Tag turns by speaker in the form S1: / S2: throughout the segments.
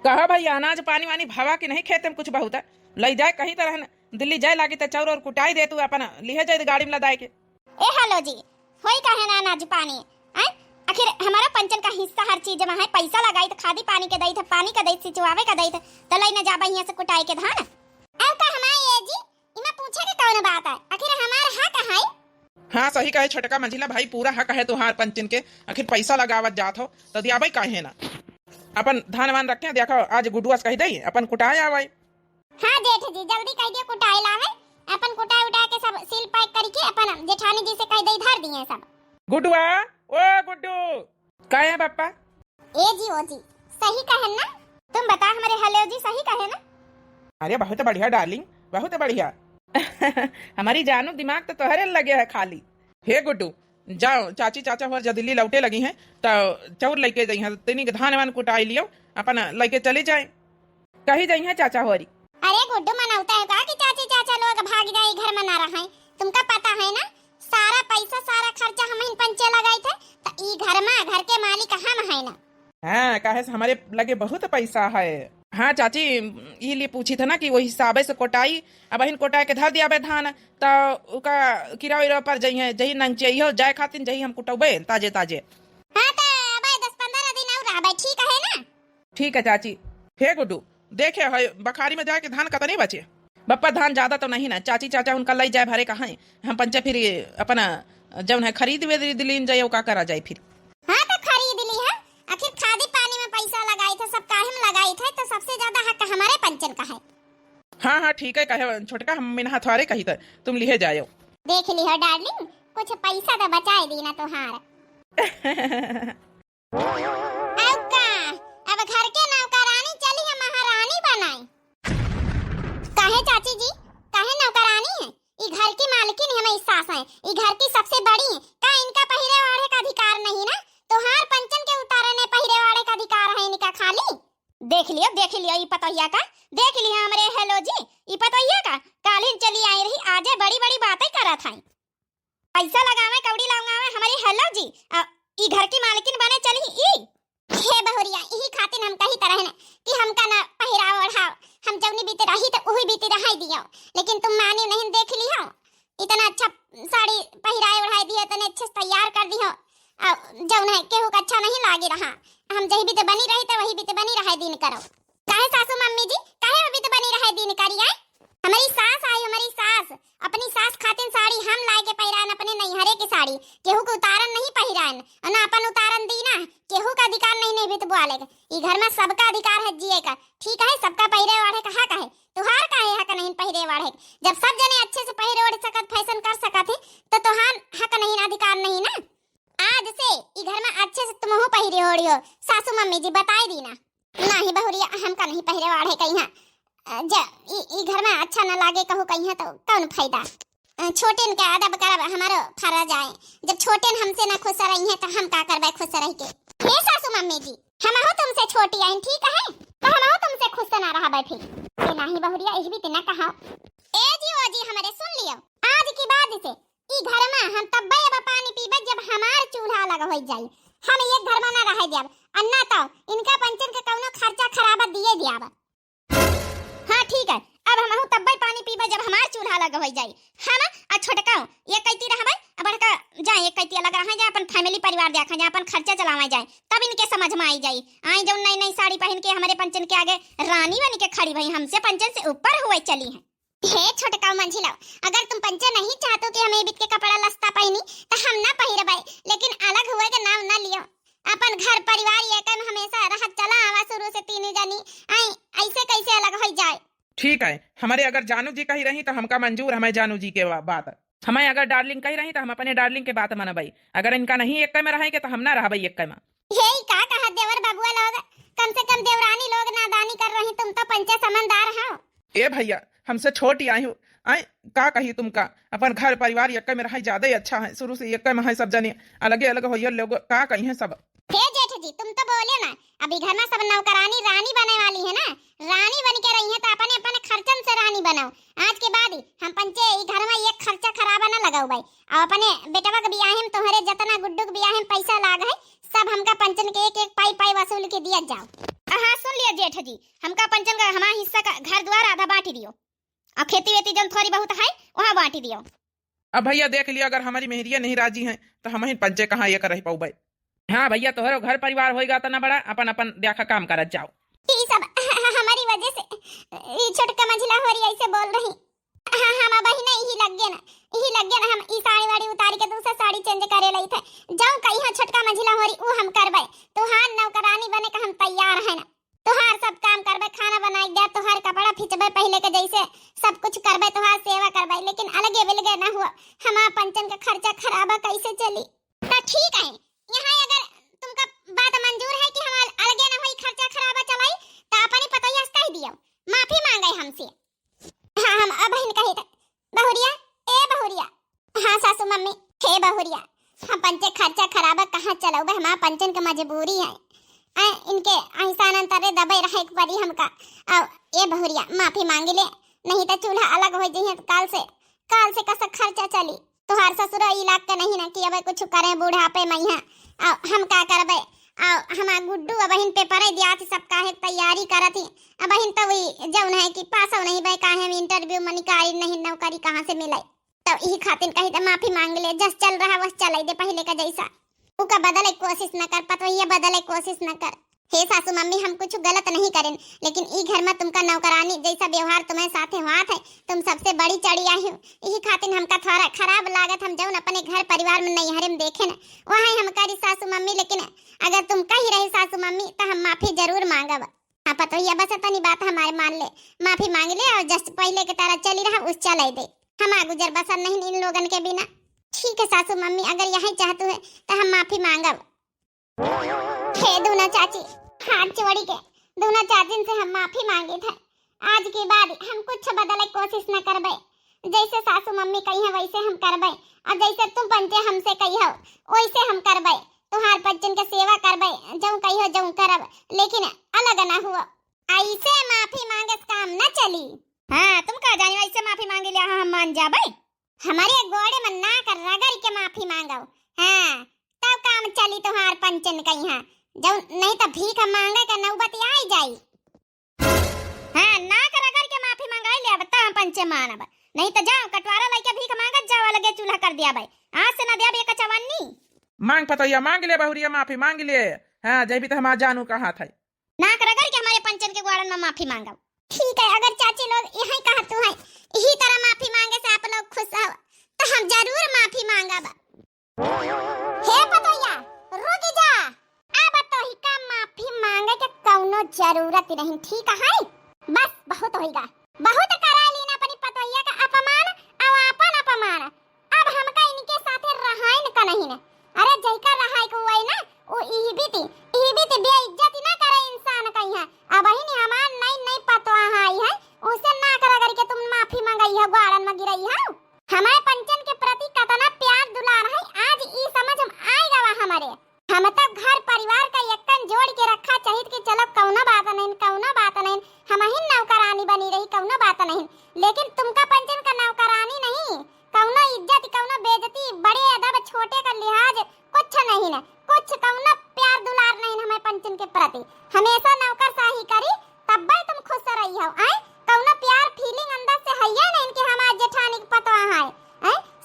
S1: कहा भाई अनाज पानी वानी भावा के नहीं खेते में कुछ बहुत है ले जाए कहीं तरह न दिल्ली जाए लागी तो चाउर और कुटाई दे तू अपन लिहे जाए गाड़ी में लदाए के।
S2: ए हेलो जी होई काहे ना अनाज पानी हैं? आखिर हमारा पंचन का हिस्सा हर चीज में है। पैसा लगाई तो खादी पानी के दई थे, पानी का दई सिचवावे का दई थे तो लई न जाबा यहां से कुटाई के धान। अब का हमारे जी इमा पूछे के कौन बात है? आखिर हमार हक है।
S1: हाँ सही कहे छोटका मंझिला भाई पूरा हक है तुहार पंचन के। आखिर पैसा लगावत जात हो तो दिया भाई काहे ना अपन धान वान रखे देखो आज गुडुआस कह दई अपन कुटाए आवे।
S2: हां जेठ जी जल्दी कह दियो कुटाई लावे अपन कुटाई उठा के सब सील पैक करके अपन जेठानी जी से कह दई धर दिए सब।
S1: गुडुआ ओ गुड्डू का है पापा?
S2: ए जी ओ जी सही कहे ना तुम बता हमारे हेलो जी सही कहे ना?
S1: अरे बहुत बढ़िया डार्लिंग बहुत बढ़िया हमारी जानू दिमाग तो तोहरे लगे है खाली। हे गुड्डू जाओ चाची चाचा हुआ जब दिल्ली लौटे लगी हैं तो चाउर लेके जाई हैं तेनी के धान वान कुटाई लियो अपन लेके चले जाए कहीं जाई हैं चाचा होरी।
S2: अरे गुड्डू मनाता है का कि चाची चाचा लोग भाग जाए घर में ना रहे। तुमका पता है ना सारा पैसा सारा खर्चा हम इन पंचे लगाई थे तो ई घर में घर के मालिक हम है ना।
S1: हाँ काहे से हमारे लगे बहुत पैसा है। हाँ चाची ये लिए पूछी था ना कि वही हिसाबे से कोटाई अब इन कोटाई के धर दिया बे धान तो उका किराया विरा पर जई है जही नंग चाहिए जाए खातिर जही हम कुटबे ताजे ताजे।
S2: हां तो भाई 10-15 दिन और रहबे ठीक है ना?
S1: ठीक है चाची। हे गुड्डू देखे है बखारी में जाके धान का तो नहीं बचे बप्पा धान ज्यादा तो नहीं ना चाची चाचा उनका लई जाए भरे कहाँ हम पंचे फिर अपना जब है खरीद वे दिलीन जाए का करा जाए फिर।
S2: हाँ तो खरीद ली है आखिर खादी पानी में पैसा लगाई थे सब काहे में लगाई थे तो सबसे ज्यादा हक हमारे पंचन का है।
S1: हाँ हाँ ठीक है कहे छोटका हम मिनहा थोड़े कही था तुम लिए जाओ।
S2: देख ली हो डार्लिंग कुछ पैसा तो बचाए दी ना तुहार। अब का अब घर के नौकरानी चली है महारानी बनाई। काहे चाची जी काहे नौकरानी है? ई घर की मालकिन हमें सास है ई घर की सबसे बड़ी है का इनका पहिरे वाड़े का अधिकार नहीं ना? तुहार पंचन के उतारने पहिरे वाड़े का अधिकार है इनका खाली। देख लियो ई पतोहिया का देख लिया हमरे हेलो जी ई पतोहिया का कालिन चली आई रही आजे बड़ी बड़ी बातें करत है। पैसा लगावे कौड़ी लगावे हमारी हेलो जी ई घर की मालकिन बने चली ई। हे बहुरिया यही खातिर हम कही तरह ने कि हमका ना पहिराव ओढ़ाव हम जवनी बीते रही तो वही बीते रहाई दियो लेकिन तुम मानी नहीं। देख लियो इतना अच्छा साड़ी पहिराए ओढ़ाई दियो इतने अच्छे से तैयार कर दियो जौन है केहू का अच्छा नहीं लागे रहा। हम जही बीते बनी रही तो वही बीते बनी रहे दिन करो। काहे सासू मम्मी जी काहे बीते बनी रहे दिन करिए? हमारी सास आई हमारी सास अपनी सास खातिर साड़ी हम लाए के पहिरान अपने नैहरे की साड़ी केहू को उतारन नहीं पहिरान और ना अपन उतारन दी ना केहू का अधिकार नहीं बीत बुआले का। ई घर में सबका अधिकार है जिए का ठीक है सबका पहिरे वाड़े का हक है तुहार का है हक नहीं पहिरे वाड़े। जब सब जने अच्छे से पहिरे ओढ़ सकत फैशन कर सकत है तो तुहार हक नहीं अधिकार नहीं ना। आज से ई घर में अच्छे से तुम हो पहिरे ओढ़ियो सासू मम्मी जी बताई दी ना नहीं बहुरिया हमका नहीं पहिरे वाड़े कहीं ई घर में अच्छा न लागे कहू कहीं तो कौन फायदा। छोटेन के अदब करब हमारो फर्ज आए जब छोटेन हमसे ना खुश रही है तो हम का करबे खुश रह के। हे सासू मम्मी जी हम हो तुमसे छोटी आई ठीक है तो हम हो तुमसे खुश ना रहा बैठी ये नहीं बहुरिया इस भी ना कहा। ए जी ओ जी हमारे सुन लियो आज की बाद से ई घर में हम तब्बे अब पानी पीबे जब हमार चूल्हा लगा हो जाई हम एक घर में ना रह देब अन्ना तो इनका पंचन के कौनो खर्चा खराबा दिए दियाब। हाँ ठीक है अब हम तब्बे पानी पीबे जब हमार चूल्हा लगा हो जाई हम आ छोटका ये कहती रहबे अब बड़का जाए एक कहती लगा रहा जाए अपन फैमिली परिवार देखा जाए अपन खर्चा चलावा जाए तब इनके समझ में आई जाई। आई जब नई नई साड़ी पहन के हमारे पंचन के आगे रानी बन के खड़ी भई हमसे पंचन से ऊपर हुए चली है। हे छोटका मंझिला अगर तुम पंचन नहीं चाहते कि हमें बीत के कपड़ा लस्ता पहनी तो हम ना पहिरबे लेकिन अलग हुए के नाम ना लियो अपन घर परिवार ये कम हमेशा रहत चला आवा शुरू से तीन जनी आई ऐसे कैसे अलग हो जाए।
S1: ठीक है हमारे अगर जानू जी कही रही तो हमका मंजूर हमें जानू जी के बात हमें अगर डार्लिंग कही रही तो हम अपने डार्लिंग के बात मानबई अगर इनका नहीं एक में रहेंगे तो हम ना रहबई एक में।
S2: यही का कहा देवर बबुआ लोग कम से कम देवरानी लोग नादानी कर रही तुम तो पंचे समझदार हो।
S1: ए भैया हमसे छोटी आई हूँ आई का कही तुमका अपन घर परिवार एक में रही ज्यादा ही अच्छा है शुरू से एक में है सब जने अलग अलग हो लोग का कही है सब।
S2: हे जेठ जी तुम तो बोले ना अभी घर में सब नौकरानी रानी बने वाली है ना रानी बन के रही है तो अपने अपने खर्चन से रानी बनाओ। आज के बाद ही हम पंचे घर में एक खर्चा खराबा ना लगाओ भाई और अपने बेटवा के बियाह में तुम्हारे जितना गुड्डू के बियाह में पैसा लाग है सब हमका पंचन के एक एक पाई पाई वसूल के दिया जाओ। हाँ सुन लिया जेठ जी, हमका पंचन का हमारा हिस्सा का घर द्वार आधा बांटी दियो और खेती वेती जन थोड़ी बहुत है वहाँ बांटी दियो।
S1: अब भैया देख लिया, अगर हमारी मेहरिया नहीं राजी हैं तो हम ही पंचे कहाँ ये कर रही पाऊ भाई। हाँ भैया, तोहरो घर परिवार होएगा तो ना बड़ा, अपन अपन देखा काम करत जाओ।
S2: ये सब हमारी वजह से ये छोटका मंझिला हो रही ऐसे बोल रही। हाँ हम बहिना यही लग गया ना हम ई साड़ी वाड़ी उतार के दूसरा साड़ी चेंज करे लई थे। जाऊं कहीं छोटका मंझिला हो रही वो हम करबे, तोहार नौकरानी बने का हम तैयार है ना। तोहार सब काम करबे, खाना बनाई दे, तोहार कपड़ा खिंचबे पहले के जैसे सब कुछ करबे, तोहार सेवा करबे, लेकिन अलगे बिलगे ना हुआ। हमारा पंचन का खर्चा खराबा कैसे चली? तो ठीक है, यहाँ अगर तुमका बात मंजूर है कि हम अलगे ना होई खर्चा खराबा चलाई तो अपने पतैया कह दियो, माफी मांगे हमसे। हाँ हम बहन कही था बहुरिया, ए बहुरिया। हाँ सासू मम्मी, हे बहुरिया, हम पंचे खर्चा खराबा कहाँ चलाओ बे, हमारा पंचन का मजबूरी है। इनके अहिसान अंतरे दबे रहे पड़ी हमका। अब ये बहुरिया माफी मांगी ले, नहीं तो चूल्हा अलग हो जाए काल से कैसा खर्चा चली। तुहार ससुर इलाक के नहीं ना कि अब कुछ करे बुढ़ापे मैया, हम का करबे। हमारा गुड्डू अब इन पेपर दिया थी, सब काहे तैयारी करत थी। अब इन तो वही जौन है कि पास हो नहीं भाई, काहे में इंटरव्यू में निकाली नहीं, नौकरी कहाँ से मिलाई। तो यही खातिर कही तो माफी मांग ले, जस चल रहा बस चलाई दे पहले का जैसा। उका बदले कोशिश न कर, पतवैया बदले कोशिश न कर। हे सासू मम्मी, हम कुछ गलत नहीं करें, लेकिन ई घर में तुमका नौकरानी जैसा व्यवहार तुम्हें साथे हुआ है, तुम सबसे बड़ी चढ़ी आई हो। यही खातिर हमका थोड़ा खराब लागत। हम जौन अपने घर परिवार में नैहरे में देखे न वहाँ हम करी सासू मम्मी, लेकिन अगर तुम कही रही सासू मम्मी तो हम माफी जरूर मांगब। हाँ पतवैया बस इतनी बात हमारे मान ले, माफी मांग ले और जस्ट पहले के तरह चली रहा उस चले दे। हम गुजर बसर नहीं इन लोगन के बिना। ठीक है सासू मम्मी, अगर यही चाहते है तो हम माफी मांगब। हे दूना चाची, हाथ जोड़ी के दूना चाचिन से हम माफी मांगे थे। आज के बाद हम कुछ बदले कोशिश न करबे, जैसे सासू मम्मी कही है वैसे हम करबे, और जैसे तुम पंचे हमसे कही हो वैसे हम करबे। तुहार बच्चन के सेवा करबे, जऊं कही हो जऊं करब, लेकिन अलग ना हुआ। ऐसे माफी मांगे काम न चली। हाँ तुम कह जानी ऐसे माफी मांगे लिया हम मान जाबे। हमारे गोड़े में ना कर रगड़ के माफी मांगो। हाँ तब काम चली तुहार पंचन कही है, जब नहीं तो भीख मांगे का नौबत आई जाई। हाँ ना कर रगड़ के माफी मांगा ले, अब तब पंचे मानब, नहीं तो जाओ कटवारा लेके भीख मांगत जाओ, लगे चूल्हा कर दिया भाई। आज से ना दिया बे कचवानी।
S1: मांग पतैया मांग ले बहुरिया, माफी मांग ले। हाँ जब भी तो हम जानू कहाँ था,
S2: ना कर रगड़ के हमारे पंचन के गोड़न में माफी मांगो। ठीक है, अगर चाची लोग यही कहा तू है यही तरह माफी मांगे से आप लोग खुश हो तो हम जरूर माफी मांगब। हे पतैया रुक जा, अब तो ही का माफी मांगे के कौनो जरूरत नहीं। ठीक है, बस बहुत होइगा, बहुत करा लीना अपनी पतैया का अपमान और अपन अपमान। अब हमका इनके साथे रहाइन का नहीं ना। अरे जैका रहाई को वही ना वो ई बीती बेइज्जती ना करे इंसान कहीं है। अब ही हमार नहीं पतो आई है उसे ना करा करके तुम माफी मांगई है, गाड़न में गिरई है। हमारे पंचन के प्रति कितना प्यार दुलार है आज ई समझ में आएगा वा हमारे। हम तो घर परिवार का यक्कन जोड़ के रखा चाहिए कि चलो कौनो बात नहीं हम ही नौकरानी बनी रही, कौनो बात नहीं। लेकिन तुमका पंचन का नौकरानी नहीं, कौनो इज्जत कौनो बेइज्जती, बड़े अदब छोटे का लिहाज कुछ नहीं ना, कुछ कौनो प्यार दुलार नहीं हमारे पंचन के प्रति। हमेशा नौकर शाही करी तब भी तुम खुश रही हो। आए कौनो प्यार फीलिंग अंदर से है या नहीं कि हमारे जेठानी के पतो है?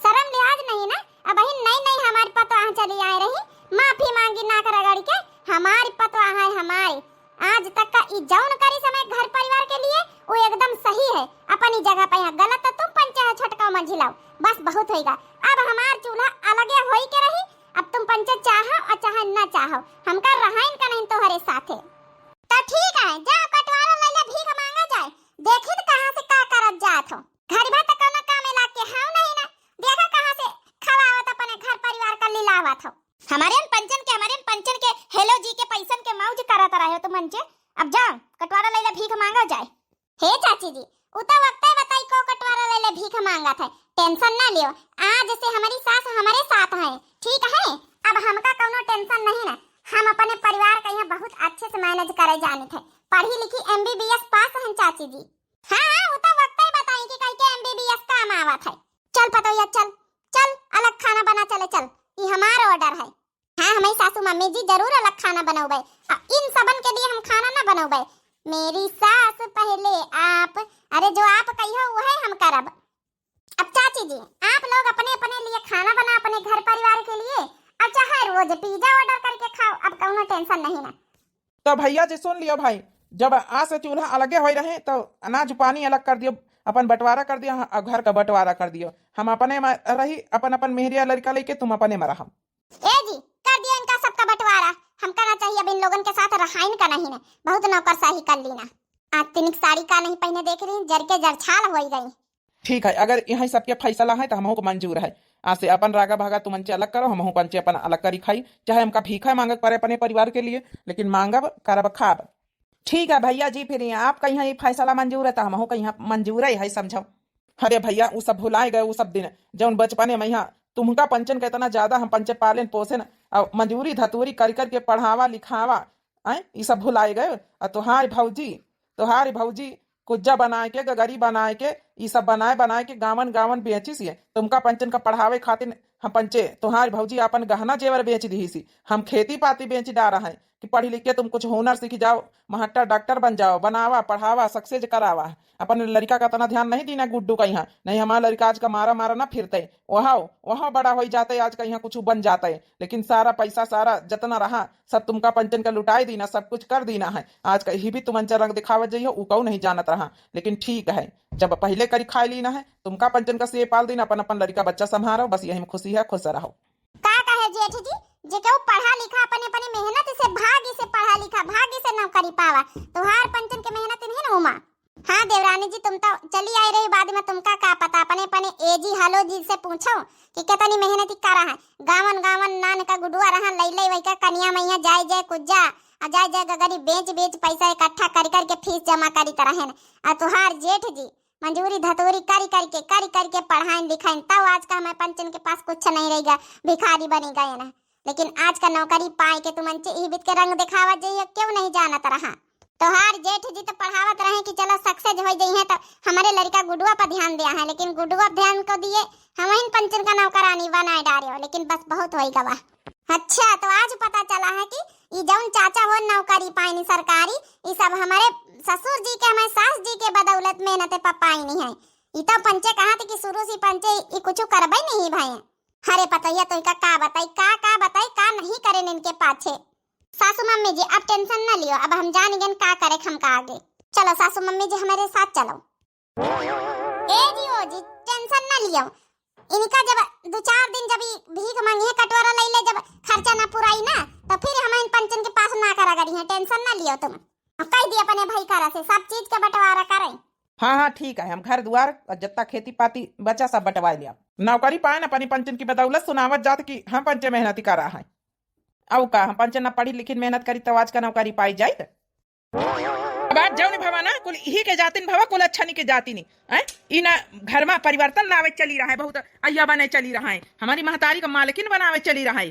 S2: शर्म लिहाज नहीं ना। अब ही नहीं हमारी पतो चली आ रही, माफी मांगी ना कर रगड़ के। हमारी पतो है हमारी, आज तक का ई जौन करी समय घर परिवार के लिए वो एकदम सही है, अपनी जगह पे है। गलत तो तुम पंचे है छोटका मंझिलाओ, बस बहुत होएगा। अब हमार चूल्हा अलगे होई के रही, अब तुम पंचे चाहो और चाहे ना चाहो हमका रहाइन का नहीं तोहरे साथे। तो ठीक है, जाओ कटवारा ले ले, भीख मांगा जाए, देखित कहां से का करत जात हो। घर भर तक कोनो काम ला के हाउ नहीं ना, देखा कहां से खवावत अपने घर परिवार का लीलावत हो। हमारे पंचन के हेलो जी के पैसन के मौज करत रहे हो तुम मंचे। अब जाओ कटवारा ले ले, भीख मांगा जाए। हे चाची जी उता वक्त बताई को कटवारा ले ले भीख मांगा था, टेंशन ना लियो। आज से हमारी सास हमारे साथ है, ठीक है। अब हमका कोनो टेंशन नहीं ना, हम अपने परिवार का यहाँ बहुत अच्छे से मैनेज करे जाने थे। पढ़ी लिखी MBBS पास हैं चाची जी। हाँ उता वक्त बताई कि कहीं के MBBS काम आवत है। चल पतोया चल अलग खाना बना चले चल, ये हमारा ऑर्डर है। हाँ हमारी सासू मम्मी जी जरूर अलग खाना बनौबे, इन सबन के लिए हम खाना ना बनौबे। मेरी सास पहले आप, अरे जो आप कहियो वो है हम करब। अब चाची जी आप लोग अपने अपने लिए खाना बना अपने घर परिवार के लिए, अब चाहे रोज पिज्जा ऑर्डर करके खाओ, अब कोनो टेंशन नहीं ना।
S1: तो भैया जी सुन लियो भाई, जब आज से चूल्हा अलगे हो रहे तो अनाज पानी अलग कर दियो, अपन बंटवारा कर दियो और घर का बंटवारा कर दियो। हम अपने में रही अपन अपन मेहरिया लड़का लेके, तुम अपने में रहा।
S2: ए जी कर दिया इनका सबका बंटवारा, हम करना चाहिए अब इन लोगन के साथ रहाइन का नहीं ना, बहुत नौकरशाही कर ली ना। आज तिनिक साड़ी का नहीं पहने देख रही, जर के जरछाल हो गई।
S1: ठीक है, अगर यहाँ सबके फैसला है तो हमको मंजूर है। आज से अपन रागा भागा तुम अंचे अलग करो, हम पंचे अपन अलग करी खाई, चाहे हमका भीखा मांगक पड़े अपने परिवार के लिए, लेकिन मांगब करब खाब। ठीक है भैया जी, फिर आप कहीं ये फैसला मंजूर है तो हम कहीं मंजूर है समझो। अरे भैया वो सब भुलाए गए, वो सब दिन जौन बचपने में यहाँ तुमका पंचन का इतना ज्यादा हम पंचे पालन पोषण और मंजूरी धतूरी कर करके पढ़ावा लिखावा आए, ये सब भुलाए गए। और तुहारी भौजी कुज्जा बनाए के गगरी बनाए के ये सब बनाए बनाए के गावन गावन बेची सी, तुमका पंचन का पढ़ावे खातिर हम पंचे तुम्हारी भौजी अपन गहना जेवर बेच दी सी, हम खेती पाती बेच डारा है कि पढ़ी लिख के तुम कुछ हुनर सीख जाओ, महट्टा डॉक्टर बन जाओ, बनावा पढ़ावा सक्सेस करावा। अपन लड़का का तना ध्यान नहीं दीना गुड्डू का यहाँ, नहीं हमारा लड़का आज का मारा मारा ना फिरते, वहाँ बड़ा हो जाते आज का यहाँ कुछ बन जाता है, लेकिन सारा पैसा सारा जितना रहा सब तुमका पंचन का लुटाई दीना, सब कुछ कर दीना है। आज का ही भी तुम अंचर रंग दिखावत जाइयो ऊ नहीं जानत रहा, लेकिन ठीक है जब पहले करी खाई लीना है, तुमका पंचन का से पाल दीना, अपन अपन लड़का बच्चा संभालो, बस यही में खुशी है, खुश रहो।
S2: का कहे जेठ जी जे केहू पढ़ा लिखा अपने अपने मेहनत से भाग्य से पढ़ा लिखा भाग्य से नौकरी पावा, तुहार पंचन के मेहनत नहीं ना उमा। हाँ देवरानी जी तुम तो चली आई रही, बाद में तुमका का पता, अपने अपने एजी हलो जी से पूछो कि कितनी मेहनत करा है। गावन गावन नान का गुडुआ रहा लैले वही का कन्या मैया जाय जाय कुज्जा आ जाय जाय गगरी बेच बेच पैसा इकट्ठा कर करके फीस जमा करी तरह है। आ तुहार जेठ जी मंजूरी धतूरी करी करके पढ़ाइन लिखाइन, तब आज का हमारे पंचन के पास कुछ नहीं रहेगा, भिखारी बनी गए ना। लेकिन आज का नौकरी पाए के तुम अंचे ई बीत के रंग दिखावा जाइए, क्यों नहीं जानत रहा। तोहार जेठ जी तो पढ़ावत रहे कि चलो सक्सेस हो जाइए, तो हमारे लड़का गुडुआ पर ध्यान दिया है, लेकिन गुडुआ ध्यान को दिए हम इन पंचन का नौकरानी बनाए डारे हो, लेकिन बस बहुत होई गवा। अच्छा तो आज पता चला है कि ये जौन चाचा हो नौकरी पाई सरकारी, ये सब हमारे ससुर जी के हमारे सास जी के बदौलत मेहनत पाई नहीं है। ये तो पंचे कहा थे कि शुरू से पंचे ये कुछ करबे नहीं भाई। हरे पतैया तो का बताई का नहीं करे इनके पाछे। सासू मम्मी जी अब टेंशन न लियो, अब हम जान गए का करे हम का आगे। चलो सासू मम्मी जी हमारे साथ चलो। ए जी ओ जी टेंशन न लियो, इनका जब 2-4 दिन जब भीख मांगी है कटोरा ले ले, जब खर्चा ना पुराई ना तो फिर हम इन पंचन के पास ना करा करी है, टेंशन न लियो तुम। कह दिया अपने भाई करा से सब चीज के बंटवारा करें।
S1: हाँ ठीक है, हम घर द्वार और जत्ता खेती पाती बच्चा सब बंटवा लिया, नौकरी पाए ना अपनी पंचन की बदौलत सुनावत जात की हम पंचे मेहनती कर रहा है। अब का हम पंचन ना पढ़ी लिखी मेहनत करी तो आज का नौकरी पाई जाए। बात जाओ नहीं भवा ना, कुल ही के जाती भवा, कुल अच्छा नहीं के जाती नहीं इन घर में परिवर्तन लावे चली रहा है, बहुत अय्या बने चली रहा है, हमारी महतारी का मालकिन बनावे चली रहा है।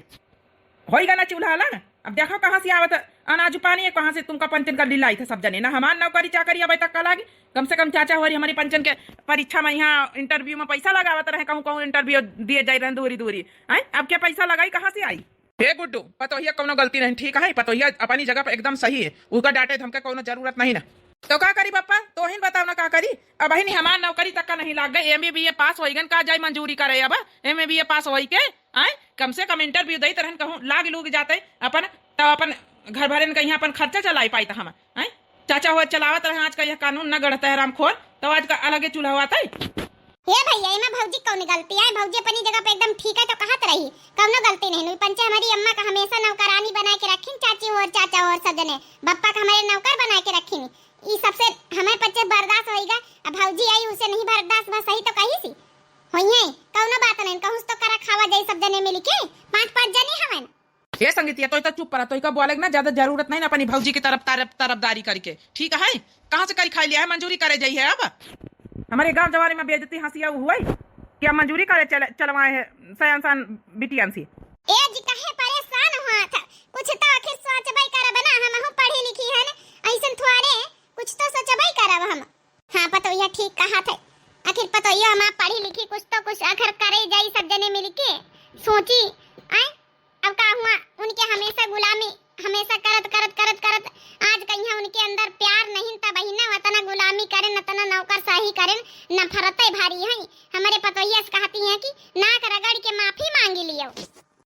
S1: होएगा ना चूल्हा ला, अब देखो कहाँ से आवत अनाज पानी है, कहाँ से तुमका पंचन कर लाई थे सब जने ना। हमार नौकरी चाकरी अब तक कल आगी, कम से कम चाचा हो रही हमारी पंचन के परीक्षा में यहाँ इंटरव्यू में पैसा लगावत रहे, कहूँ इंटरव्यू दिए जाए रहे दूरी अब क्या पैसा लगाई कहाँ से आई। हे गुड्डू पतोहिया कोनो गलती नहीं, ठीक है पतोहिया अपनी जगह पर एकदम सही है, उसका डांटे धमके कोनो जरूरत नहीं ना। तो क्या करी पापा, तो ही बताओ ना क्या करी। अब ही नहीं हमार नौकरी तक का नहीं लाग गई, MA BA पास होइगन का जाए मंजूरी करे, अब MA BA पास होई के कम से कम इंटरव्यू दई तरहन कहूँ लाग लूग जाते अपन, तब अपन घर भरे कहीं अपन खर्चा चलाई पाई था हम। चाचा हुआ चलावत रहे, आज का यह कानून न गढ़ता है रामखोर, तो आज का अलग चूल्हा हुआ था।
S2: हे भैया इमा भौजी कौन गलती है, भौजी अपनी जगह पे एकदम ठीक है, तो कहत रही कौनो गलती नहीं। पंचे हमारी अम्मा का हमेशा नौकरानी बना के रखी, चाची और चाचा और सब जने बप्पा का हमारे नौकर बना के रखी। ई सबसे हमारे बच्चे बर्दाश्त होएगा, अब भौजी आई उसे नहीं बर्दाश्त, बस सही तो कही सी होइए, कौनो बात नहीं, कहूं तो करा खावा जाई सब जने मिल के, 5-5 जने हवन।
S1: ये संगीतिया तो चुप पड़ा, तो बोले ना ज्यादा जरूरत नहीं ना अपनी भौजी की तरफदारी करके, ठीक है कहाँ से करी खाई लिया है, मंजूरी करे जाई है। अब हमारे गांव जवानी में बेइज्जती हंसिया हुआ क्या मंजूरी करे चलवाए है सयानसान बिटियान सी।
S2: ए जी कहे परेशान हुआ था, कुछ तो आखिर सोचबई करब ना, हम पढ़ी लिखी है ना, ऐसन थोड़े कुछ तो सोचबई करब हम। हां पतोहिया ठीक कहा थे, आखिर पतोहिया हम पढ़ी लिखी कुछ तो कुछ आखिर करे जाई सब जने मिलके सोची। अब का हुआ उनके हमेशा गुलामी हमेशा करत करत करत करत आज कहीं उनके अंदर प्यार नहीं त बहिना वतना गुलामी करे न तना नौकरशाही करे नफरते भारी है। हमारे पतोहिया से कहती हैं कि नाक रगड़ के माफी मांगी लियो।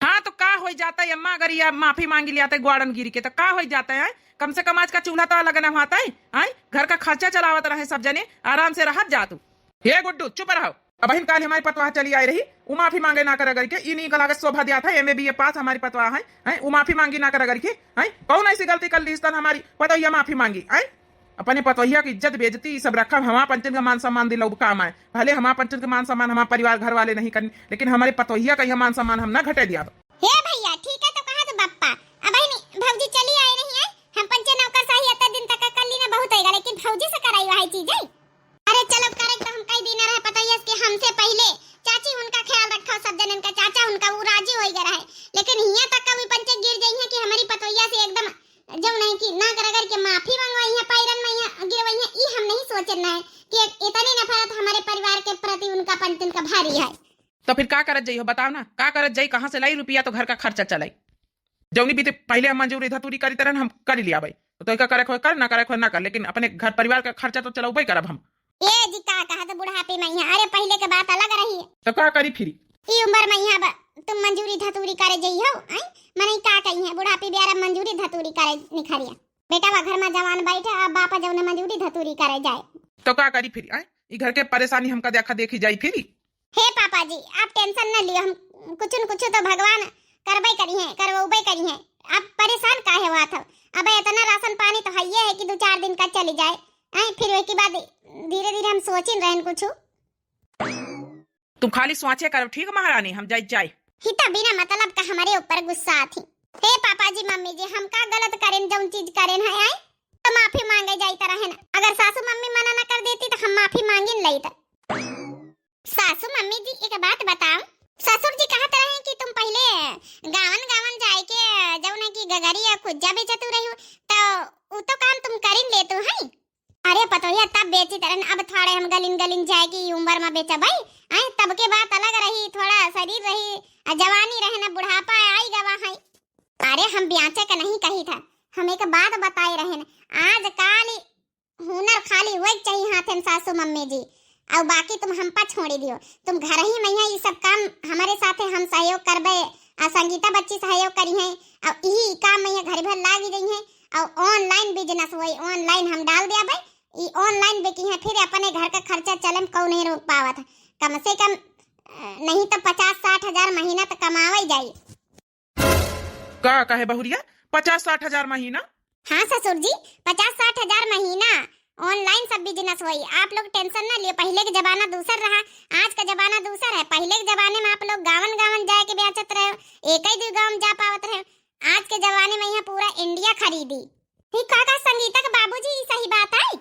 S1: हाँ तो का हो जाता है अम्मा, अगर ये माफी मांगी लिया ग्वाड़न गिरी के तो का हो जाता है? कम से कम आज का चूल्हा तो लगना होता है। घर का खर्चा चलावत रहे सब जने, आराम से रहत जा तू। हे गुड्डू चुप रहो। अब बहन काल हमारी पतवाह चली आई रही, वो माफी मांगे ना कर अगर के इन्हीं का लागत शोभा दिया था MA BA पास हमारी पतवाह है, वो माफी मांगी ना कर अगर के कौन ऐसी गलती कर ली इस तरह हमारी पतोहिया माफी मांगी है। अपने पतोहिया की इज्जत बेइज्जती सब रखा, हमारा पंचन का मान सम्मान दिलो काम आए। भले हमारा पंचन का मान सम्मान हमारा परिवार घर वाले नहीं करने, लेकिन हमारे पतोहिया का यह मान सम्मान हम न घटे दिया।
S2: हे भैया ठीक है तो कहा तो बप्पा अब भौजी चली आई नहीं है। हम पंचे नौकरशाही इतना दिन तक कर ली ना बहुत होएगा, लेकिन भौजी से कराई वही चीज है। अरे चलो करे तो हम कई दिन रहे पतोहिया के हमसे पहले चाची उनका ख्याल रखा सब जनन का, चाचा उनका वो राजी हो गया है। लेकिन यहाँ तक कभी पंचे गिर गई है कि हमारी पतोहिया से एकदम जो नहीं कि ना कर अगर के माफी मांगवाई है पैरन में यहाँ गिरवाई है। ये हम नहीं सोचना है कि इतनी नफरत हमारे परिवार के प्रति उनका पंचन का भारी है।
S1: तो फिर का करत जाई हो बताओ ना, का करत जाई? कहाँ से लाई रुपया तो घर का खर्चा चलाई। जौनी बीते पहले हम मंजूरी धतूरी करी तरह हम कर लिया भाई, तो का करे कर ना करे ना कर, लेकिन अपने घर परिवार का खर्चा तो चलाऊ भाई करब हम।
S2: ए जी का कहा तो बुढ़ापे में यहाँ, अरे पहले के बात अलग रही है।
S1: तो का करी फिर
S2: ई उम्र में यहाँ तुम मंजूरी धतूरी करे जाई हो मने का कही है बुढ़ापे ब्यारा मंजूरी धतूरी करे निखरिया। बेटा वा घर में जवान बैठे अब बापा जौन मंजूरी धतूरी करे जाए तो
S1: का करी फिर ई घर के परेशानी हमका देखा देखी जाई फिर।
S2: हे पापा जी आप टेंशन न लियो, हम कुछ न कुछ तो भगवान करबे करी है करवबे करी है। आप परेशान काहे हुआ था? अब इतना राशन पानी तो है ये है कि 2-4 दिन का चली जाए, फिर उसके बाद धीरे धीरे हम सोचिन रहन कुछ।
S1: तुम खाली सोचे करो ठीक महारानी, हम जाए
S2: हिता बिना मतलब का हमारे ऊपर गुस्सा थी। हे पापा जी मम्मी जी हम का गलत करें जौन चीज करें है तो माफी मांगे जाई तरह है ना। अगर सासू मम्मी मना न कर देती तो हम माफी मांगिन लई। सासू मम्मी जी एक बात बताओ, ससुर जी कहते रहे कि तुम पहले गावन गावन जाए के जौन की गगरी या कुज्जा बेचतू रही हो तो तो काम तुम करिन ले तो है। अरे पतोहिया तब बेची तरन, अब थोड़े हम गलिन गलिन जाए की उम्र में बेचा भाई तब के बात अलग रही, थोड़ा शरीर रही जवानी रहे ना बुढ़ापा आई गवा है। अरे हम ब्याचे का नहीं कही था, हम एक बात बताए रहे न आज काल हुनर खाली वही चाहिए हाथ सासू मम्मी जी, और बाकी तुम हम पर छोड़ी दियो। तुम घर ही में ये सब काम हमारे साथ हम सहयोग करबे, संगीता बच्ची सहयोग करी है और यही काम में घर भर लागी गई है। और ऑनलाइन बिजनेस हुई ऑनलाइन हम डाल दिया भाई, ये ऑनलाइन बेची है फिर अपने घर का खर्चा चलन कौन नहीं रोक पावा था। कम से कम नहीं तो 50-60 हजार महीना तो कमावा जाए।
S1: का कहे बहुरिया 50-60 हजार महीना?
S2: हाँ ससुर जी 50-60 हजार महीना ऑनलाइन सब बिजनेस हुई। आप लोग टेंशन ना लियो, पहले का जमाना दूसर रहा, आज का जमाना दूसर है। पहले के जमाने में आप लोग गावन गावन जाए के बेचत रहे, एक ही 2 गांव जा पावत रहे। आज के जमाने में यहाँ पूरा इंडिया खरीदी। ठीक काका संगीता के बाबूजी ये सही बात है?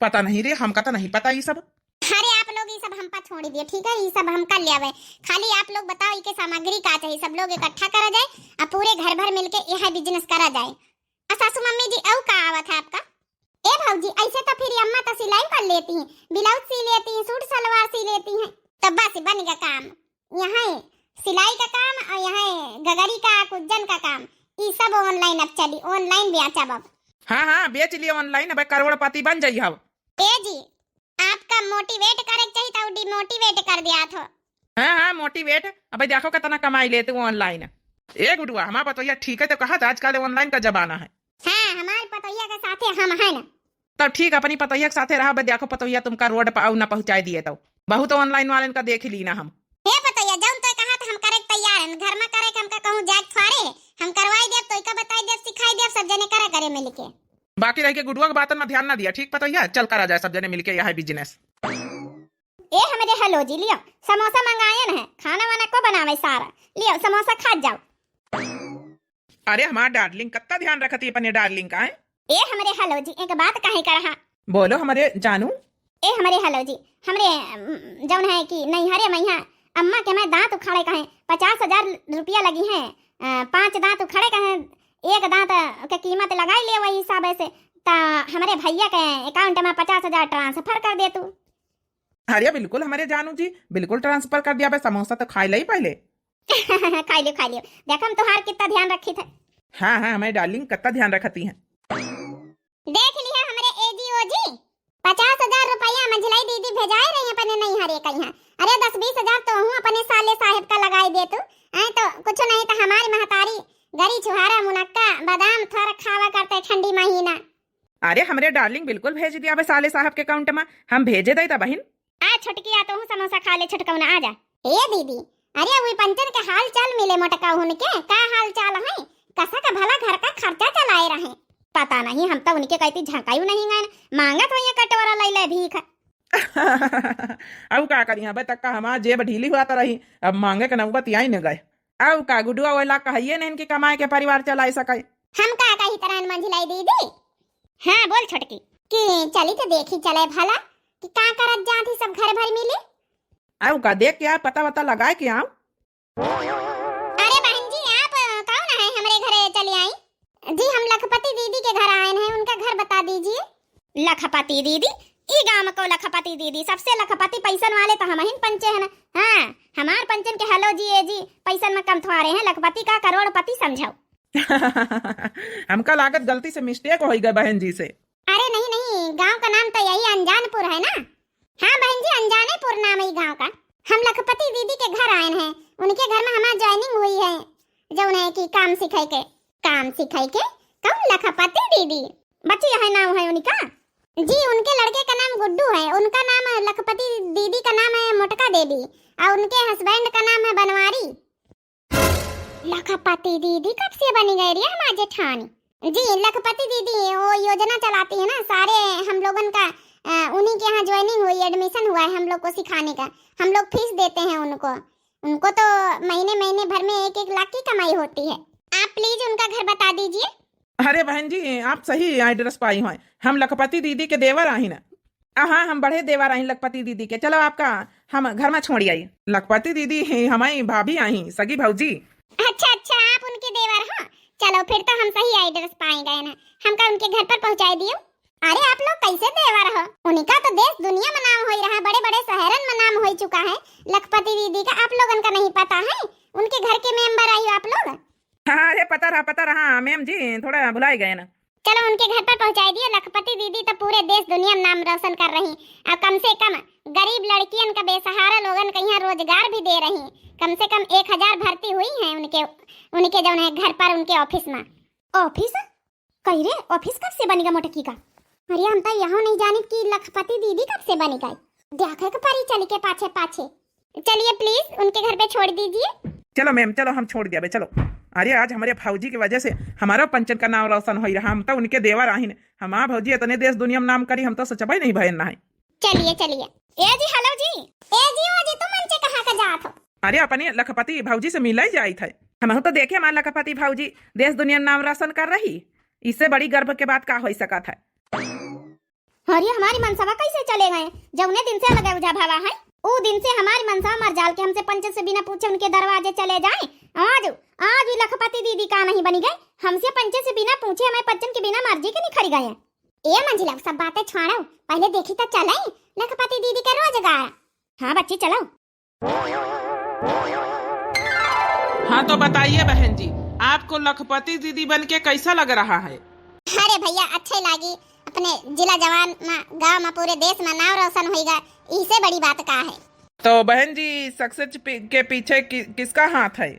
S1: पता नहीं रे, हमका तो नहीं पता ये सब।
S2: अरे आप लोग ये सब हम पर छोड़ दिए ठीक है, ये सब हम कर लिया है। खाली आप लोग बताओ ये सामग्री का चाहिए, सब लोग इकट्ठा करा जाए और पूरे घर भर मिलके यह बिजनेस करा जाए। सासू मम्मी जी औ का आवत है आपका? ए भौजी ऐसे तो फिर अम्मा तो सिलाई कर लेती हैं, ब्लाउज सी लेती हैं, सूट सलवार सी लेती हैं, तब बस बन गया काम। यहाँ सिलाई का काम और यहाँ गगरी का कुज्जन का काम ये सब ऑनलाइन अब चली, ऑनलाइन बेचा बाब।
S1: हाँ बेच लिया ऑनलाइन, अब करोड़पति बन जाइए। अब
S2: ए जी आपका मोटिवेट करे चाहिए तो डिमोटिवेट कर दिया था।
S1: हाँ मोटिवेट, अब देखो कितना कमाई लेते वो ऑनलाइन। एक गुडुआ हमारा पतोहिया ठीक है तो कहा था आजकल ऑनलाइन का जमाना है।
S2: हाँ हमारे पतोहिया के साथे हम है ना।
S1: तब ठीक अपनी पतोहिया के साथे रहा, देखो पतोहिया तुमका रोड पर ना पहुंचाई दिए तो बहुत ऑनलाइन वाले का देख ली ना हम।
S2: हे पतोहिया जाऊं तो कहा था हम करे तैयार हैं, घर में करे हमका कहूं जाग फारे हम करवाई दे तो का बताई दे सिखाई दे सब जने करे मिलके।
S1: बाकी रह के गुडुआ के बातन में ध्यान ना दिया ठीक पतोहिया, चल करा जाए सब जने मिलके यह बिजनेस।
S2: ए हमारे हेलो जी लियो समोसा मंगाए है, खाना वाना को बनावे सारा लियो समोसा खा जाओ।
S1: अरे हमारा डार्लिंग कितना ध्यान रखती है अपने डार्लिंग का है।
S2: ए हमारे हेलो जी एक बात कहे कर रहा।
S1: बोलो हमारे जानू।
S2: ए हमारे हेलो जी हमरे जौन है कि नहीं हरे मैया अम्मा के मैं दांत उखाड़े कहे 50,000 रुपया लगी है, 5 दांत उखाड़े कहे, एक दांत के कीमत लगाई ले वही हिसाब से ता हमारे भैया के अकाउंट में 50,000 ट्रांसफर कर दे तू।
S1: अरे बिल्कुल हमारे जानू जी बिल्कुल ट्रांसफर कर दिया। समोसा तो खा ले पहले।
S2: खा लियो देख हम तुहार कितना ध्यान रखी थे।
S1: हाँ हाँ हमारे डार्लिंग कितना ध्यान रखती हैं।
S2: देख लिया हमरे एजीओ जी 50,000 रुपया मंझलाई दीदी भेजाए रही है अपने नहीं हरे कहीं। अरे 10-20,000 तो हूँ अपने साले साहेब का लगाई दे तू। तो कुछ नहीं तो हमारी महतारी गरी छुहारा मुनक्का बादाम थर खावा करते ठंडी महीना।
S1: अरे हमारे डार्लिंग बिल्कुल भेज दिया बे साले साहब के अकाउंट में, हम भेजे दे बहन।
S2: आ छुटकी आ तो हूँ समोसा खा ले छुटकौना आ जा। ए दीदी अरे वही पंचन के हाल चाल मिले मोटका उनके का हाल चाल है, कसा का भला घर का खर्चा चलाए रहे। पता नहीं हम तो उनके कहती झकायू नहीं गए मांगत वही कटोरा ले ले भीख।
S1: अब का करी अब तक का हमारा जेब ढीली हुआ तो रही, अब मांगे के नौबत आई न गए। अब का गुडुआ वाला कहिए न इनकी कमाए के परिवार चलाए सके।
S2: हम का कही तरह मंझिलाई दीदी। हाँ बोल छुटकी कि चली तो देखी चले भला कि का करत जाती सब घर भर मिले।
S1: अब का देख के आप पता वता लगाए के आओ।
S2: अरे बहन जी आप कौन है हमारे घरे चली आई? जी हम लखपति दीदी के घर आए हैं, उनका घर बता दीजिए। लखपति दीदी ई गांव में को लखपति दीदी सबसे लखपति पैसन वाले तो हम ही पंचे हैं। हाँ हमार पंचन के हेलो जी ए जी पैसन में कम थोड़े हैं, लखपति का करोड़पति समझाओ।
S1: हमका लागत गलती से मिस्टेक हो गई बहन जी से।
S2: अरे नहीं नहीं गांव का नाम तो यही अनजानपुर है ना। हाँ बहन जी अनजानेपुर नाम है गांव का। हम लखपति दीदी के घर आए हैं, उनके घर में हमारी ज्वाइनिंग हुई है जो उन्हें की काम सिखाई के कौन लखपति दीदी बच्ची है नाम है उनका। जी उनके लड़के का नाम गुड्डू है, उनका नाम लखपति दीदी का नाम है मोटका देवी और उनके हस्बैंड का नाम है बनवारी। लखपति दीदी कब से बनी गई रे हमारे जेठानी? जी लखपति दीदी वो योजना चलाती है ना सारे हम लोगन का, उन्हीं के यहाँ ज्वाइनिंग हुई एडमिशन हुआ है हम लोग को सिखाने का। हम लोग फीस देते हैं उनको तो महीने भर में 1-1 लाख की कमाई होती है। आप प्लीज उनका घर बता दीजिए।
S1: अरे बहन जी आप सही एड्रेस पाई हैं, हम लखपति दीदी के देवर आई ना। हाँ हम बड़े देवर आई लखपति दीदी के। चलो आपका हम घर में छोड़ी आई। लखपति दीदी हमारी भाभी आई सगी भाजी।
S2: अच्छा आप उनके देवर हो, चलो फिर तो हम सही एड्रेस पाए गए ना, हमका उनके घर पर पहुंचाई दियो। अरे आप लोग कैसे देवर हो? उनका तो देश दुनिया में नाम हो रहा, बड़े शहरन में नाम हो चुका है लखपति दीदी का। आप लोगन का नहीं पता है? उनके घर के मेंबर आई हो आप लोग?
S1: हाँ अरे पता रहा मैम जी, थोड़ा भुलाए गए ना।
S2: चलो उनके घर पर पहुंचाई दियो। लखपति दीदी तो पूरे देश दुनिया में नाम रोशन कर रही और कम से कम गरीब लड़कियन का बेसहारा लोगन का यहाँ रोजगार भी दे रही। कम से कम 1000 भर्ती हुई है उनके जो है घर पर उनके ऑफिस में। ऑफिस कही रे ऑफिस कब से बनेगा मोटकी का? अरे हम तो यहाँ नहीं जानी कि लखपति दीदी कब से बनी गई। देखे के परी चली के पाछे। चलिए प्लीज उनके घर पे छोड़ दीजिए।
S1: चलो मैम चलो हम छोड़ दिया बे चलो। अरे आज हमारे भौजी की वजह से हमारा पंचन का नाम रोशन हो रहा, हम तो उनके देवर आहिन। हमारा भौजी इतने देश दुनिया में नाम करी, हम तो सोचबा नहीं भयन ना है।
S2: चलिए ए जी हेलो जी ए जी तुम मंचे कहाँ का जात हो?
S1: अरे अपने लखपति भौजी से मिला ही जाई थे। हम तो देखे हमारे लखपति भौजी देश दुनिया में नाम रोशन कर रही, इससे बड़ी गर्व के बात का हो सका था।
S2: अरे हमारी मनसवा कैसे चले गए? जौने दिन से लगे बुझा भावा है वो दिन से हमारी मनसा मर जाल के हमसे पंच से बिना पूछे उनके दरवाजे चले जाए। आज भी लखपति दीदी का नहीं बनी गए, हमसे पंचे से बिना पूछे हमें पंचन के बिना मर्जी के नहीं खड़ी गए। ए मंजिला सब बातें छोड़ो, पहले देखी तो चले लखपति दीदी का रोजगार। हाँ बच्ची चलो।
S1: हाँ तो बताइए बहन जी आपको लखपति दीदी बन के कैसा लग रहा है?
S2: अरे भैया अच्छे लागी, अपने जिला जवान गांव में पूरे देश में नाम रोशन होगा, इससे बड़ी बात का है।
S1: तो बहन जी सक्सेस के पीछे किसका हाथ है?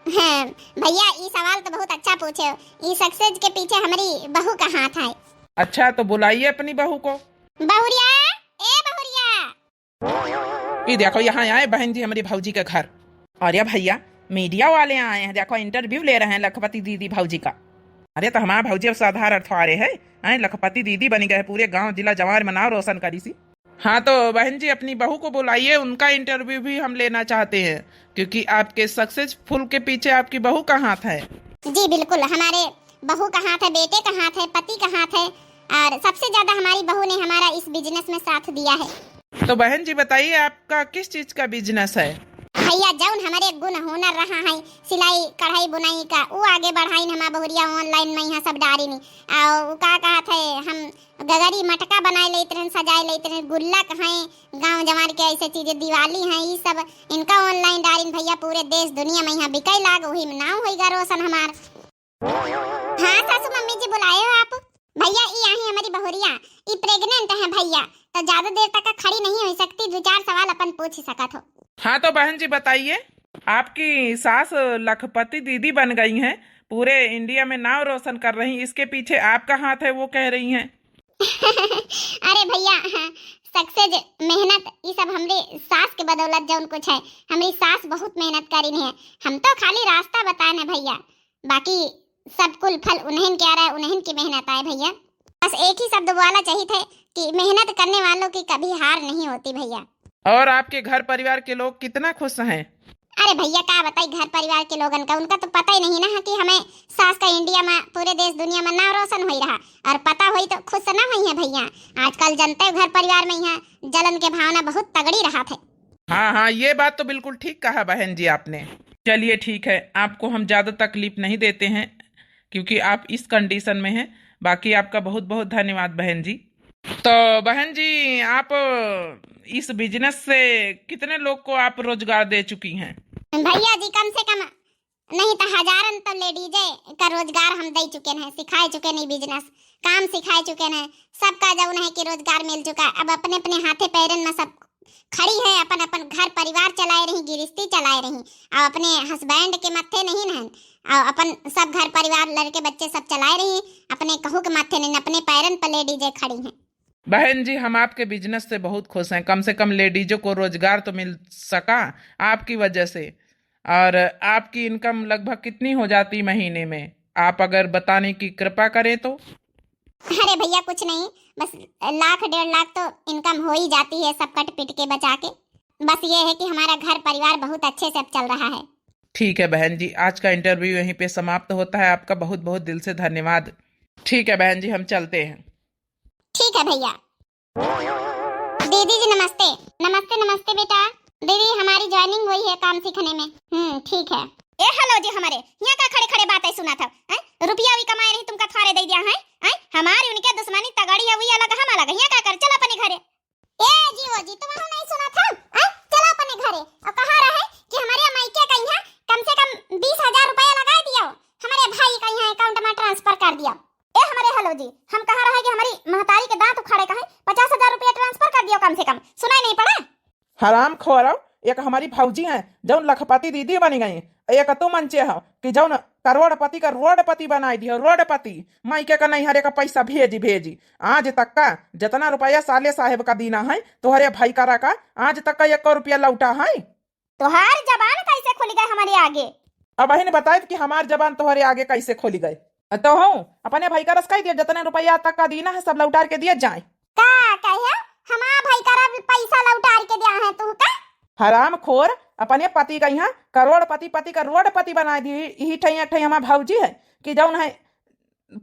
S2: हाँ, भैया ये सवाल तो बहुत अच्छा पूछे हो। ये सक्सेस के पीछे हमारी बहू का हाथ है।
S1: अच्छा तो बुलाइए अपनी बहू को।
S2: बहुरिया ए बहुरिया।
S1: ये देखो यहाँ आए बहन जी हमारी भौजी के घर। और ये भैया मीडिया वाले आए हैं, देखो इंटरव्यू ले रहे हैं लखपति दीदी भौजी का। अरे तो हमारा भौजी अब साधारण अर्थवारे है, लखपति दीदी बनी गए, पूरे गांव जिला जवार में नाम रोशन करी सी। हाँ तो बहन जी अपनी बहू को बुलाइए, उनका इंटरव्यू भी हम लेना चाहते हैं क्योंकि आपके सक्सेसफुल के पीछे आपकी बहू का हाथ है।
S2: जी बिल्कुल, हमारे बहू का हाथ है, बेटे का हाथ है, पति का हाथ है और सबसे ज्यादा हमारी बहू ने हमारा इस बिजनेस में साथ दिया है।
S1: तो बहन जी बताइए आपका किस चीज का बिजनेस है?
S2: भैया जौन हमारे गुण हुनर रहा है सिलाई कढ़ाई बुनाई का, वो आगे बढ़ाई हमारा बहुरिया ऑनलाइन में यहाँ सब डारी नहीं। और का कहत है हम गगरी मटका बनाए लेते हैं, सजाए लेते हैं, गुल्लक हैं गांव जवार के ऐसे चीजें, दिवाली हैं, ये सब इनका ऑनलाइन डारी भैया पूरे देश दुनिया में यहाँ बिकाई लाग, वही में नाम होगा रोशन हमार। हाँ सासू मम्मी जी बुलाए हो आप? भैया ये आई हमारी बहुरिया, ये प्रेग्नेंट है भैया, तो ज्यादा देर तक खड़ी नहीं हो सकती, दो चार सवाल अपन पूछ ही सकत हो।
S1: हाँ तो बहन जी बताइए, आपकी सास लखपति दीदी बन गई हैं, पूरे इंडिया में नाम रोशन कर रही, इसके पीछे आपका हाथ है वो कह रही हैं।
S2: अरे भैया सक्सेस मेहनत ये सब हमरे सास के बदौलत जौन कुछ है, हमारी सास बहुत मेहनत करी है, हम तो खाली रास्ता बताए ना भैया, बाकी सब कुल फल उन्हें क्या रहा है, उन्हें की मेहनत आए भैया। बस एक ही शब्द बोला चाहिए थे कि मेहनत करने वालों की कभी हार नहीं होती भैया।
S1: और आपके घर परिवार के लोग कितना खुश हैं?
S2: अरे भैया क्या बताई घर परिवार के लोगन का, उनका तो पता ही नहीं ना कि हमें सास का इंडिया में पूरे देश दुनिया में नाम रोशन हो रहा, और पता हुई तो खुश ना हुई है भैया। आजकल जनता घर परिवार में यहाँ जलन के भावना बहुत तगड़ी रहा थे।
S1: हाँ हाँ, ये बात तो बिल्कुल ठीक कहा बहन जी आपने। चलिए ठीक है, आपको हम ज्यादा तकलीफ नहीं देते हैं क्योंकि आप इस कंडीशन में हैं। बाकी आपका बहुत बहुत धन्यवाद बहन जी। तो बहन जी, आप इस बिजनेस से कितने लोग को आप रोजगार दे चुकी हैं?
S2: भैया जी कम से कम नहीं तो हजारन तो लेडीज का रोजगार हम दे चुके हैं, सिखाए चुके नहीं, बिजनेस काम सिखाए चुके हैं, सबका जौन है कि रोजगार मिल चुका। अब अपने अपने हाथे पैरन में सब खड़ी है, अपन अपन घर परिवार चलाए रही, गिरस्ती चलाए रही, और अपने हस्बैंड के मत्थे नहीं न, और अपन सब घर परिवार लड़के बच्चे सब चलाए रही, अपने कहू के माथे नहीं, अपने पैरन पर लेडीजें खड़ी हैं।
S1: बहन जी, हम आपके बिजनेस से बहुत खुश हैं। कम से कम लेडीजों को रोजगार तो मिल सका आपकी वजह से। और आपकी इनकम लगभग कितनी हो जाती महीने में, आप अगर बताने की कृपा करें तो?
S2: अरे भैया कुछ नहीं, बस लाख 1.5 लाख तो इनकम हो ही जाती है, सब कट पिट के बचा के। बस ये है कि हमारा घर परिवार बहुत अच्छे से अब चल रहा है।
S1: ठीक है बहन जी, आज का इंटरव्यू यहीं पे समाप्त होता है। आपका बहुत बहुत दिल से धन्यवाद। ठीक है बहन जी, हम चलते हैं।
S2: ठीक है भैया। दीदी जी नमस्ते। नमस्ते नमस्ते बेटा। दीदी हमारी ज्वाइनिंग हुई है काम सीखने में। ठीक है। ए हेलो जी, हमारे यहाँ का खड़े खड़े बातें सुना था, रुपया भी कमाए नहीं तुमका थारे दे दिया है, हमारी उनके दुश्मनी तगड़ी है, हुई अलग हम अलग, यहाँ का कर चल अपने घरे। ए जी ओ जी, तुम नहीं सुना था, चल अपने घरे। और कहा रहे कि हमारे मायके का यहाँ कम से कम 20,000 रुपया लगा दियो, हमारे भाई का यहाँ अकाउंट में ट्रांसफर कर दिया। ए हमारे हेलो जी, हम कहा रहे कि हमारी महतारी के दांत उखाड़े का है, 50,000 रुपया ट्रांसफर कर दियो कम से कम, सुनाई नहीं पड़ा?
S1: हराम खोरो, एक हमारी भौजी हैं जौन लखपति दीदी बनी गई, एक तू मंचे हो कि जौन करोड़पति का रोडपति बनाई दियो, रोडपति। मायके का नहीं हरे का पैसा भेजी भेजी, आज तक का जितना रुपया साले साहेब का दीना है तुम्हारे भाई का रखा, आज तक का 1 रुपया लौटा है।
S2: तुहार जबान कैसे खुल गए हमारे आगे?
S1: अब बहन बताए कि हमार जबान तुम्हारे आगे कैसे खोली गए। तो हूँ अपने भाई का रस दिया, जितने रुपया तक का दीना है सब लौटा के दिया जाए।
S2: का कहे हमारा भाई का पैसा लौटा के दिया है तू का?
S1: हराम खोर, अपने पति का यहाँ करोड़पति पति का रोडपति बना दी। यही ठैया ठैया हमारा भौजी है कि जौन है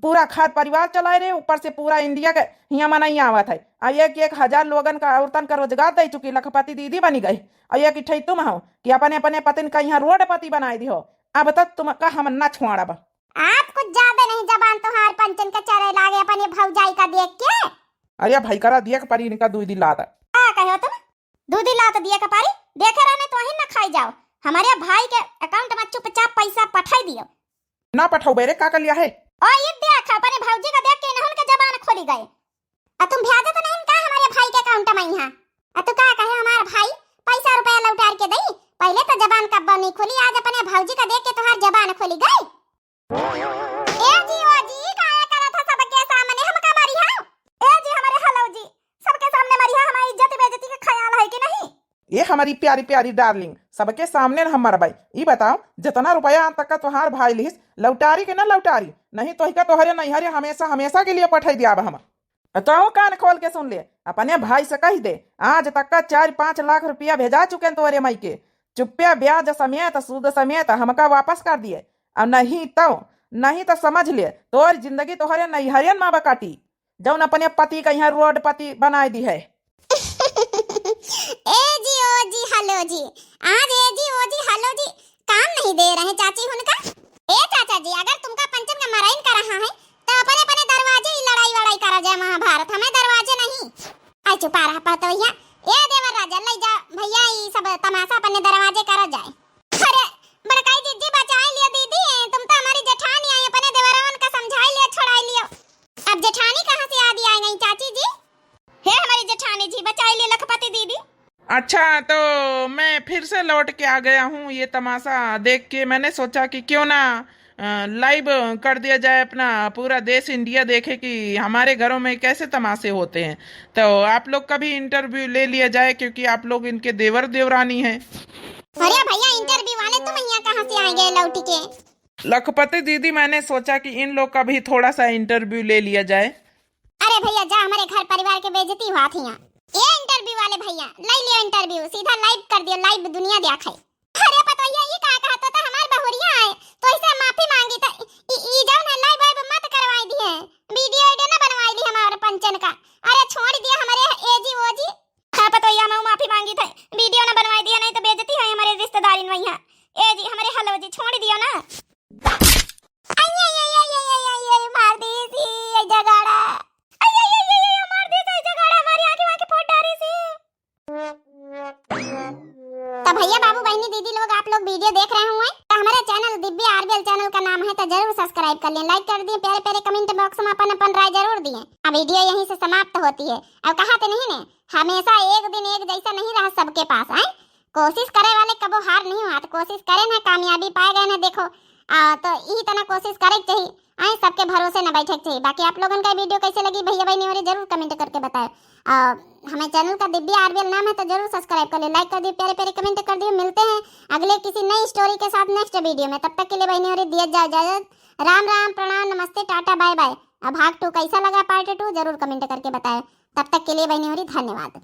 S1: पूरा खाद परिवार चलाए रहे, ऊपर से पूरा इंडिया के यहाँ में नहीं आवत है। और 1,000 लोगन का औरतन का रोजगार दे चुकी, लखपति दीदी बनी गई। और एक ठई तुम हो कि अपने अपने पतिन का यहाँ रोडपति बनाई दी हो। अब तक तुम का हम न छोड़ब।
S2: आप कुछ ज्यादा नहीं जबान तुहार पंचन का चरे लागे अपने भौजाई का देख के।
S1: अरे भाई करा दिया परी इनका दूध लाता।
S2: का कहो तुम दूध लात दिया का पारी, देखे रहने तो ही ना खाई जाओ, हमारे भाई के अकाउंट में चुपचाप पैसा पठाई दियो।
S1: ना पठाओ बेरे, का कर लिया है?
S2: और ये देख अपने भौजी का देख के इन्हों के जबान खोली गए। आ तुम भेजे तो नहीं का हमारे भाई के अकाउंट में यहाँ? आ तू का कहे हमारा भाई पैसा रुपया लौटा के दई, पहले तो जबान कब नहीं खुली, आज अपने भौजी का देख के तुहार जबान खुली गई। ए जी ओ जी काया करा था सबके सामने हम का मारी है? ए जी हमारे हेलो जी, सबके सामने मारी है, हमारी इज्जत बेइज्जती का ख्याल है कि नहीं?
S1: ये हमारी प्यारी प्यारी डार्लिंग, सबके सामने हम मरबाई। ये बताओ जितना रुपया तक का तुहार भाई लिस लौटारी के ना लौटारी, नहीं तो ही का तोहरे नहीं हरे हमेशा हमेशा के लिए पठाई दिया हम। तो कान खोल के सुन ले, अपने भाई से कह दे आज तक का 4-5 लाख रुपया भेजा चुके तोहरे माई के, चुप्पे ब्याज समेत सूद समेत हमका वापस कर दिए। और नहीं तो समझ ले तोर जिंदगी तोहरे नैहरियन माँ काटी, जौन अपने पति का यहाँ रोडपति बनाए दी है।
S2: ए जी ओ जी हेलो जी, आज ए जी ओ जी हेलो जी काम नहीं दे रहे चाची उनका। ए चाचा जी, अगर तुमका पंचम का मराइन कर रहा है तो अपने अपने दरवाजे ही लड़ाई वड़ाई करा जाए, महाभारत हमें दरवाजे नहीं। आई चुपा रहा पातो भैया, ए देवर राजा ले जा भैया, ये सब तमाशा अपने दरवाजे करा जाए। अरे बड़काई दीदी बचाए लिया दीदी, तुम तो हमारी जेठानी आई, अपने जी, बचाई ले लखपति दीदी।
S1: अच्छा, तो मैं फिर से लौट के आ गया हूँ। ये तमाशा देख के मैंने सोचा कि क्यों ना लाइव कर दिया जाए, अपना पूरा देश इंडिया देखे कि हमारे घरों में कैसे तमाशे होते हैं। तो आप लोग का भी इंटरव्यू ले लिया जाए, क्योंकि आप लोग इनके देवर देवरानी हैं।
S2: अरे भैया, इंटरव्यू वाले तुम यहाँ कहाँ से आ गए लौट के?
S1: लखपति दीदी, मैंने सोचा कि इन लोग का भी थोड़ा सा इंटरव्यू ले लिया जाए।
S2: अरे भैया जा, हमारे घर परिवार के बेइज्जती हुआ थी यहाँ। ये इंटरव्यू वाले भैया ले लियो इंटरव्यू, सीधा लाइव कर दियो, लाइव दुनिया देखे। अरे पतोहिया ये का कहता था हमार बहुरिया है तो इसे माफी मांगी था। ई जाओ ना, लाइव वाइव मत करवाई दी है, वीडियो एडियो ना बनवाई दी हमारे पंचन का। अरे छोड़ दिया हमारे एजी ओजी। हां पतोहिया मैं माफी मांगी था, वीडियो ना बनवाई दिया, नहीं तो बेइज्जती है हमारे रिश्तेदारी में। यहाँ एजी हमारे हलो जी छोड़ दियो ना। मार दी सी जगाड़ा, मार दी सी जगाड़ा, हमारी आंखें वाके फोड़ डाली सी। तो भैया बाबू बहनी दीदी लोग, आप लोग वीडियो देख रहे होंगे तो हमारे चैनल दिव्य आरबीएल चैनल का नाम है, तो जरूर सब्सक्राइब कर लें, लाइक कर दिए, प्यारे प्यारे कमेंट बॉक्स में अपन अपन राय जरूर दिए। अब वीडियो यहीं से समाप्त होती है। अब कहा तो नहीं ने, हमेशा एक दिन एक जैसा नहीं रहा सबके पास है। कोशिश करे वाले कबो हार नहीं हुआ, तो कोशिश करें ना, कामयाबी पाए गए ना। देखो तो यही तना कोशिश करे चाहिए, आए सबके भरोसे न बैठे चाहिए। बाकी आप लोगों का वीडियो कैसे लगी भैया बहनी और जरूर कमेंट करके बताएं। हमें चैनल का दिव्य आरबीएल नाम है, तो जरूर सब्सक्राइब कर ले, लाइक कर दिए, प्यारे प्यारे कमेंट कर दिए। मिलते हैं अगले किसी नई स्टोरी के साथ नेक्स्ट वीडियो में। तब तक के लिए बहनी और दिया जाए इजाजत। राम राम, प्रणाम, नमस्ते, टाटा, बाय बाय। अब भाग 2 कैसा लगा, पार्ट 2 जरूर कमेंट करके बताएं। तब तक के लिए बहनी और धन्यवाद।